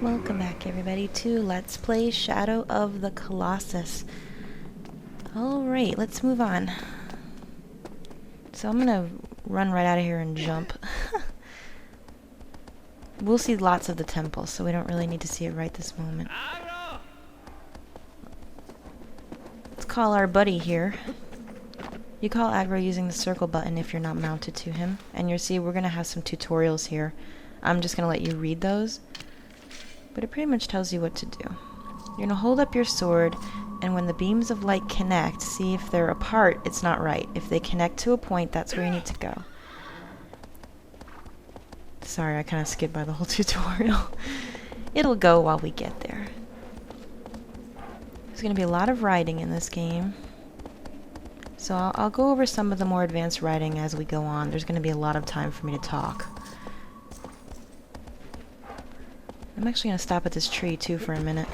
Welcome back everybody to Let's Play Shadow of the Colossus. Alright, let's move on. So I'm gonna run right out of here and jump. We'll see lots of the temple, so we don't really need to see it right this moment. Let's call our buddy here. You call aggro using the circle button if you're not mounted to him. And you'll see we're gonna have some tutorials here. I'm just gonna let you read those. But it pretty much tells you what to do. You're going to hold up your sword, and when the beams of light connect, see if they're apart, it's not right. If they connect to a point, that's where you need to go. Sorry, I kind of skipped by the whole tutorial. It'll go while we get there. There's going to be a lot of writing in this game. So I'll go over some of the more advanced writing as we go on. There's going to be a lot of time for me to talk. I'm actually going to stop at this tree, too, for a minute.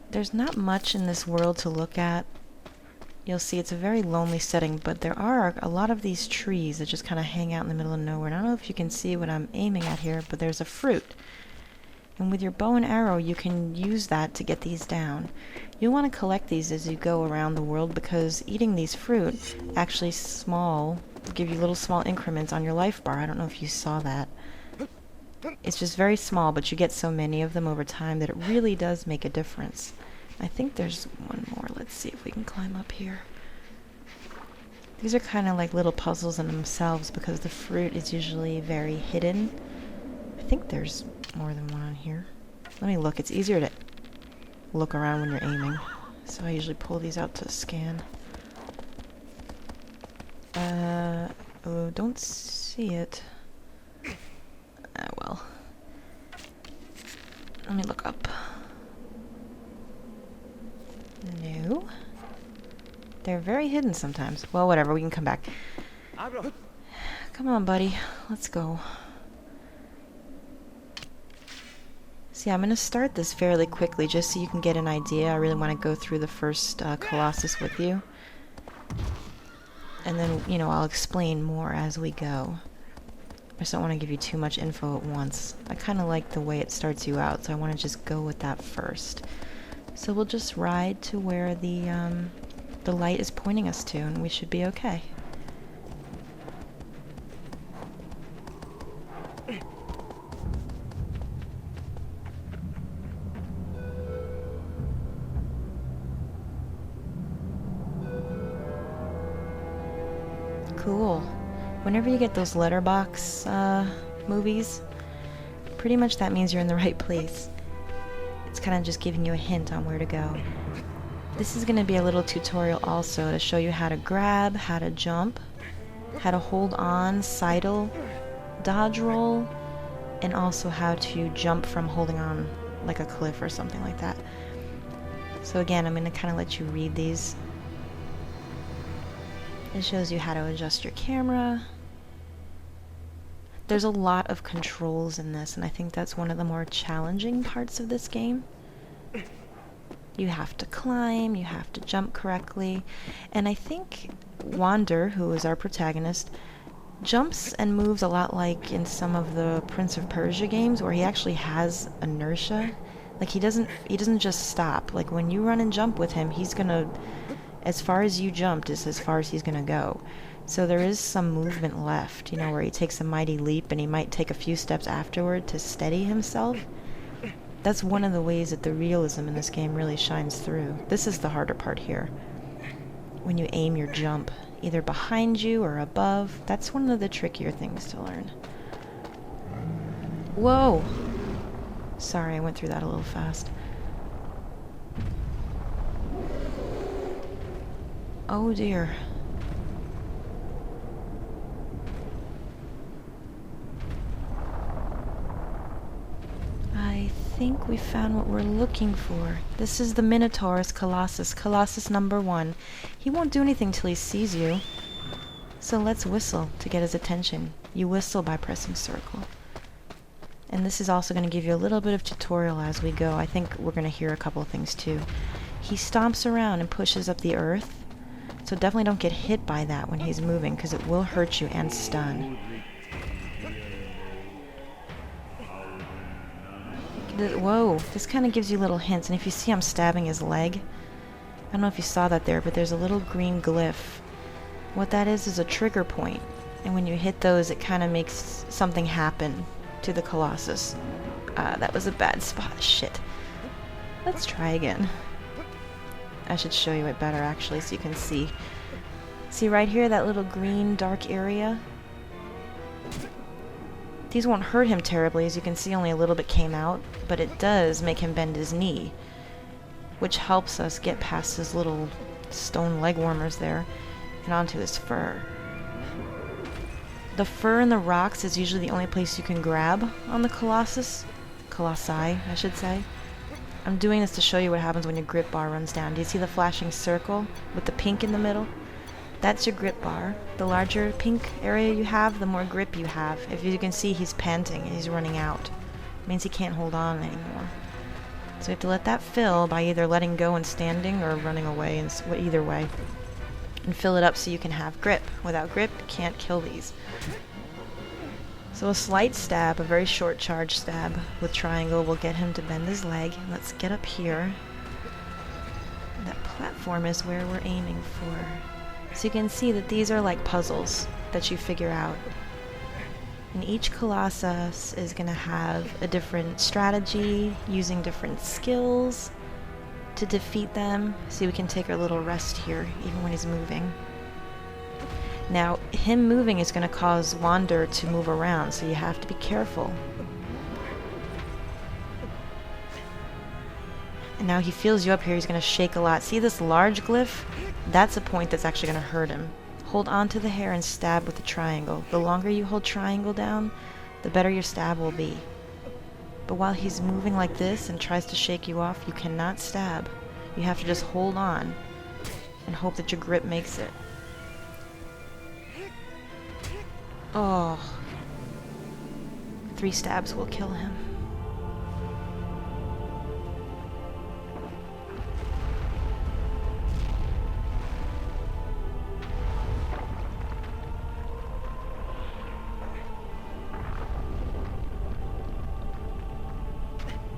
There's not much in this world to look at. You'll see it's a very lonely setting, but there are a lot of these trees that just kind of hang out in the middle of nowhere. And I don't know if you can see what I'm aiming at here, but there's a fruit. And with your bow and arrow, you can use that to get these down. You'll want to collect these as you go around the world, because eating these fruit, actually give you little small increments on your life bar. I don't know if you saw that. It's just very small, but you get so many of them over time that it really does make a difference. I think there's one more. Let's see if we can climb up here. These are kind of like little puzzles in themselves because the fruit is usually very hidden. I think there's more than one on here. Let me look. It's easier to look around when you're aiming. So I usually pull these out to scan. Oh, don't see it. Ah, well. Let me look up. No. They're very hidden sometimes. Well, whatever, we can come back. Come on, buddy. Let's go. See, I'm going to start this fairly quickly just so you can get an idea. I really want to go through the first Colossus with you. And then, you know, I'll explain more as we go. I just don't want to give you too much info at once. I kind of like the way it starts you out, so I want to just go with that first. So we'll just ride to where the light is pointing us to, and we should be okay. Cool. Whenever you get those letterbox movies, pretty much that means you're in the right place. It's kind of just giving you a hint on where to go. This is going to be a little tutorial also to show you how to grab, how to jump, how to hold on, sidle, dodge roll, and also how to jump from holding on like a cliff or something like that. So again, I'm going to kind of let you read these. It shows you how to adjust your camera. There's a lot of controls in this, and I think that's one of the more challenging parts of this game. You have to climb, you have to jump correctly, and I think Wander, who is our protagonist, jumps and moves a lot like in some of the Prince of Persia games where he actually has inertia. Like he doesn't just stop. Like when you run and jump with him, he's gonna, as far as you jumped is as far as he's gonna go. So there is some movement left, you know, where he takes a mighty leap and he might take a few steps afterward to steady himself. That's one of the ways that the realism in this game really shines through. This is the harder part here. When you aim your jump, either behind you or above, that's one of the trickier things to learn. Whoa! Sorry, I went through that a little fast. Oh dear. I think we found what we're looking for. This is the Minotaur's Colossus, Colossus number 1. He won't do anything till he sees you. So let's whistle to get his attention. You whistle by pressing circle. And this is also going to give you a little bit of tutorial as we go. I think we're going to hear a couple of things too. He stomps around and pushes up the earth. So definitely don't get hit by that when he's moving, because it will hurt you and stun. Whoa, this kind of gives you little hints, and if you see I'm stabbing his leg, I don't know if you saw that there, but there's a little green glyph. What that is a trigger point, and when you hit those, it kind of makes something happen to the Colossus. That was a bad spot. Shit. Let's try again. I should show you it better, actually, so you can see. See right here, that little green dark area? These won't hurt him terribly, as you can see only a little bit came out, but it does make him bend his knee, which helps us get past his little stone leg warmers there and onto his fur. The fur and the rocks is usually the only place you can grab on the Colossus. Colossi, I should say. I'm doing this to show you what happens when your grip bar runs down. Do you see the flashing circle with the pink in the middle? That's your grip bar. The larger pink area you have, the more grip you have. If you can see, he's panting and he's running out. It means he can't hold on anymore. So you have to let that fill by either letting go and standing or running away, and either way. And fill it up so you can have grip. Without grip, you can't kill these. So a slight stab, a very short charge stab with triangle will get him to bend his leg. Let's get up here. That platform is where we're aiming for. So you can see that these are like puzzles that you figure out. And each Colossus is going to have a different strategy, using different skills to defeat them. See, we can take our little rest here, even when he's moving. Now, him moving is going to cause Wander to move around, so you have to be careful. And now he feels you up here, he's going to shake a lot. See this large glyph? That's a point that's actually going to hurt him. Hold on to the hair and stab with the triangle. The longer you hold triangle down, the better your stab will be. But while he's moving like this and tries to shake you off, you cannot stab. You have to just hold on and hope that your grip makes it. Oh. 3 stabs will kill him.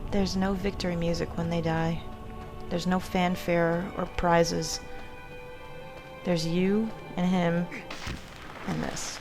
There's no victory music when they die. There's no fanfare or prizes. There's you and him and this.